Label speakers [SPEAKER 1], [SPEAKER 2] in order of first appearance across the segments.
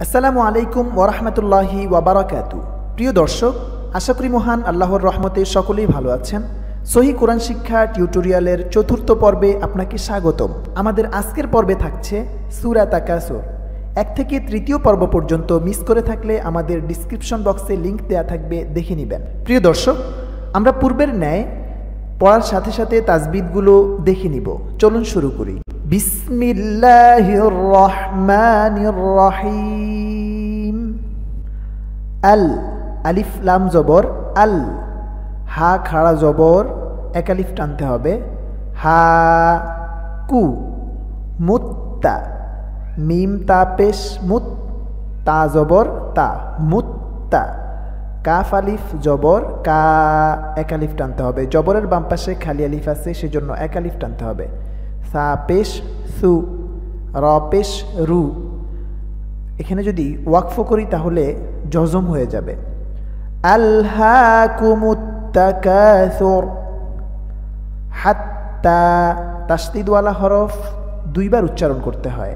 [SPEAKER 1] আসসালামু আলাইকুম ওরহমতুল্লাহি ওয়াবারাকাতু। প্রিয় দর্শক, আশা করি মহান আল্লাহর রহমতে সকলেই ভালো আছেন। সহি কোরআন শিক্ষা টিউটোরিয়ালের চতুর্থ পর্বে আপনাকে স্বাগতম। আমাদের আজকের পর্বে থাকছে সূরা তাকাসুর। 1 থেকে 3য় পর্ব পর্যন্ত মিস করে থাকলে আমাদের ডিসক্রিপশন বক্সে লিংক দেওয়া থাকবে, দেখে নেবেন। প্রিয় দর্শক, আমরা পূর্বের ন্যায় পড়ার সাথে সাথে তাজবিদগুলো দেখে নিব। চলুন শুরু করি। বিসমিল্লাহির রহমানির রহিম। আল, আলিফ লাম জবর আল, হা খাড়া জবর এক আলিফ টানতে হবে। হা কু, মুত্তা, মিম তা পেশ মুত, তা জবর তা, মুত্তা। কাফ আলিফ জবর কা, এক আলিফ টানতে হবে। জবরের বাম পাশে খালি আলিফ আছে, সেজন্য এক আলিফ টানতে হবে। সা পেশ সু, র পেশ রু। এখানে যদি ওয়াকফ করি তাহলে জজম হয়ে যাবে। আলহাকুমুত তাকাসুর। হাত্তা, তাসদিদওয়ালা হরফ 2 বার উচ্চারণ করতে হয়।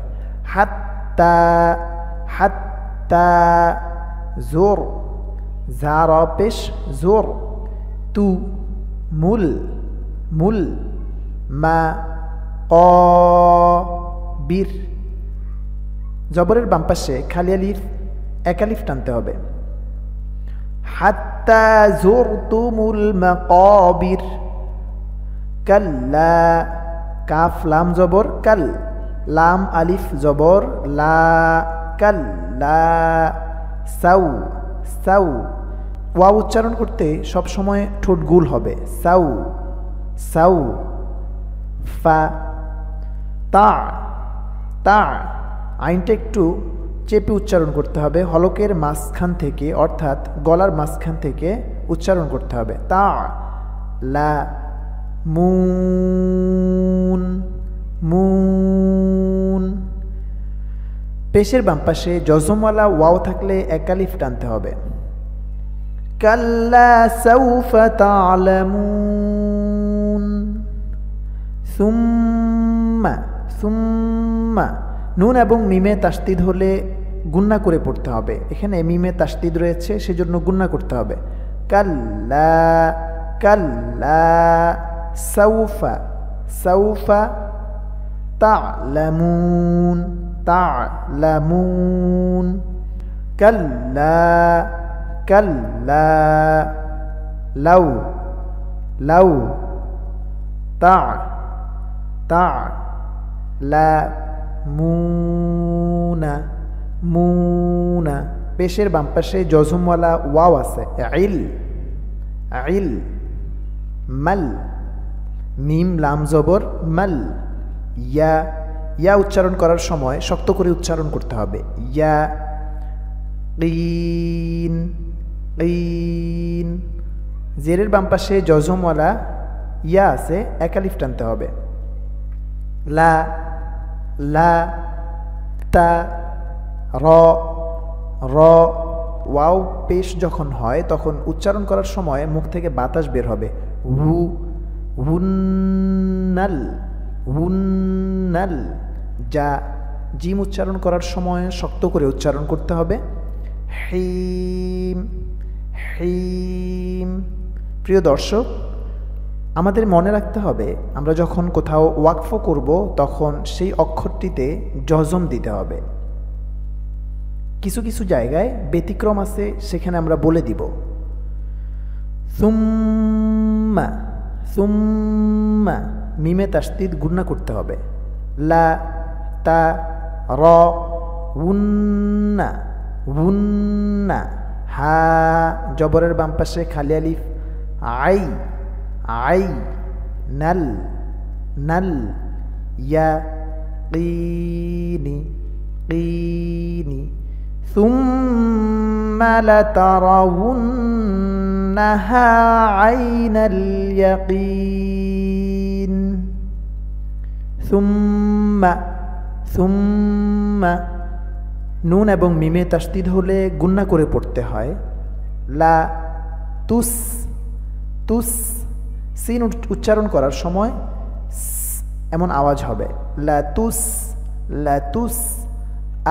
[SPEAKER 1] হাত্তা, হাত্তা। জোর, জা র পেশ জোর। তু, মুল, মুল। মা বির, জবরের বাম পাশে খালি আলিফ এক আলিফ টানতে হবে। হাত্তা যুরতুমুল মাকাবির। কাল্লা, কাফ লাম জবর কাল, লাম আলিফ জবর লা, কাল্লা। সাউ, সাউ। ওয়া উচ্চারণ করতে সবসময় ঠোঁট গুল হবে। সাউ, সাউ। ফা, তা, তা। আইনটা একটু চেপে উচ্চারণ করতে হবে, হলকের মাঝখান থেকে, অর্থাৎ গলার মাঝখান থেকে উচ্চারণ করতে হবে। তা, লা, মুন, মুন। পেশের বাম পাশে জজমওয়ালা ওয়াও থাকলে এক আলিফ টানতে হবে। কাল্লা সাউফা তা'লামুন। সুম্মা, সুম্মা। নুন এবং মিমে তাসদিদ হলে গুন্না করে পড়তে হবে। এখানে মিমে তাসদিদ রয়েছে, সেজন্য গুন্না করতে হবে। কাল্লা, কাল্লা। সাউফা, সাউফা। তা'লামুন, তা'লামুন। কাল্লা, কাল্লা। লাউ, লাউ। তা, তা। লা, মুনা, মুনা। পেশের বাম পাশে জজমওয়ালা ওয়াও আছে। ইল, ইল। মাল, মিম লাম জবর মাল। ইয়া, ইয়া উচ্চারণ করার সময় শক্ত করে উচ্চারণ করতে হবে। ইয়া। কিন, কিন। জেরের বাম পাশে জজমওয়ালা ইয়া আছে, এক আলিফ টানতে হবে। লা, লা। তা, র, র। ওয়াও পেশ যখন হয় তখন উচ্চারণ করার সময় মুখ থেকে বাতাস বের হবে। হু, হুন্নাল, হুন্নাল। যা, জিম উচ্চারণ করার সময় শক্ত করে উচ্চারণ করতে হবে। হিম, হিম। প্রিয় দর্শক, আমাদের মনে রাখতে হবে, আমরা যখন কোথাও ওয়াকফ করব তখন সেই অক্ষরটিতে জজম দিতে হবে। কিছু কিছু জায়গায় ব্যতিক্রম আছে, সেখানে আমরা বলে দিব। সুম্মা, সুম্মা। মিমে তাসদিদ গুন্না করতে হবে। লা, তা, র, উন্না, উন্না। হা, জবরের বাম পাশে খালি আলিফ আই, আই। নাল, নাল। ইয়া, কিনি, কিনি। সুম্মা লাতারাউন্নাহা আইনাল ইয়াকিন। সুম্মা, সুম্মা। নুন এবং মিমে তাসদিদ হলে গুন্না করে পড়তে হয়। লা, তুস, তুস। সিন উচ্চারণ করার সময় এমন আওয়াজ হবে। লাতুস, লাতুস।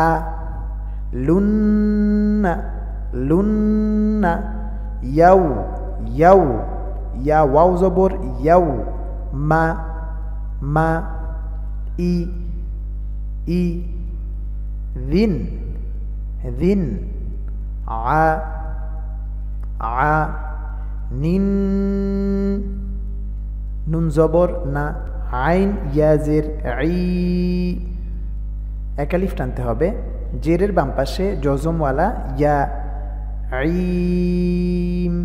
[SPEAKER 1] আ, লুন্না লুন্না, ইয়াউ ইয়াউ, ইয়া ওয়াও জবর ইয়াউ, মা মা, ই ই, দিন দিন, আ আ, নিন, নুন জবর না, আইন ইয়াজের আই, একালিফ টানতে হবে। জেরের বাম পাশে জজমওয়ালা ইয়া, আইম।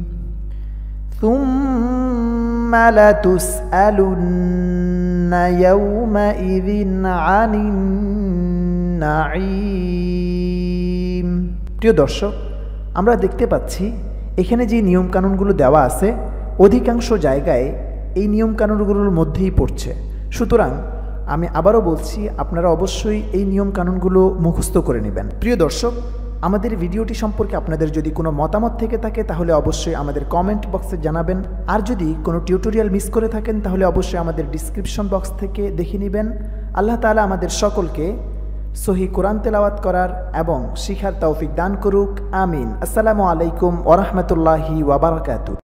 [SPEAKER 1] সুম্মা লাতুসআলুন্না ইয়াওমাইযিন আনিন নাঈম। প্রিয় দর্শক, আমরা দেখতে পাচ্ছি এখানে যে নিয়মকানুনগুলো দেওয়া আছে অধিকাংশ জায়গায় এই নিয়মকানুনগুলোর মধ্যেই পড়ছে। সুতরাং আমি আবারও বলছি, আপনারা অবশ্যই এই নিয়মকানুনগুলো মুখস্থ করে নেবেন। প্রিয় দর্শক, আমাদের ভিডিওটি সম্পর্কে আপনাদের যদি কোনো মতামত থেকে থাকে তাহলে অবশ্যই আমাদের কমেন্ট বক্সে জানাবেন। আর যদি কোনো টিউটোরিয়াল মিস করে থাকেন তাহলে অবশ্যই আমাদের ডিসক্রিপশন বক্স থেকে দেখে নেবেন। আল্লাহ তাআলা আমাদের সকলকে সহি কোরআন তেলাওয়াত করার এবং শিখার তৌফিক দান করুক, আমিন। আসসালামু আলাইকুম ওয়া রাহমাতুল্লাহি ওয়া বারাকাতুহু।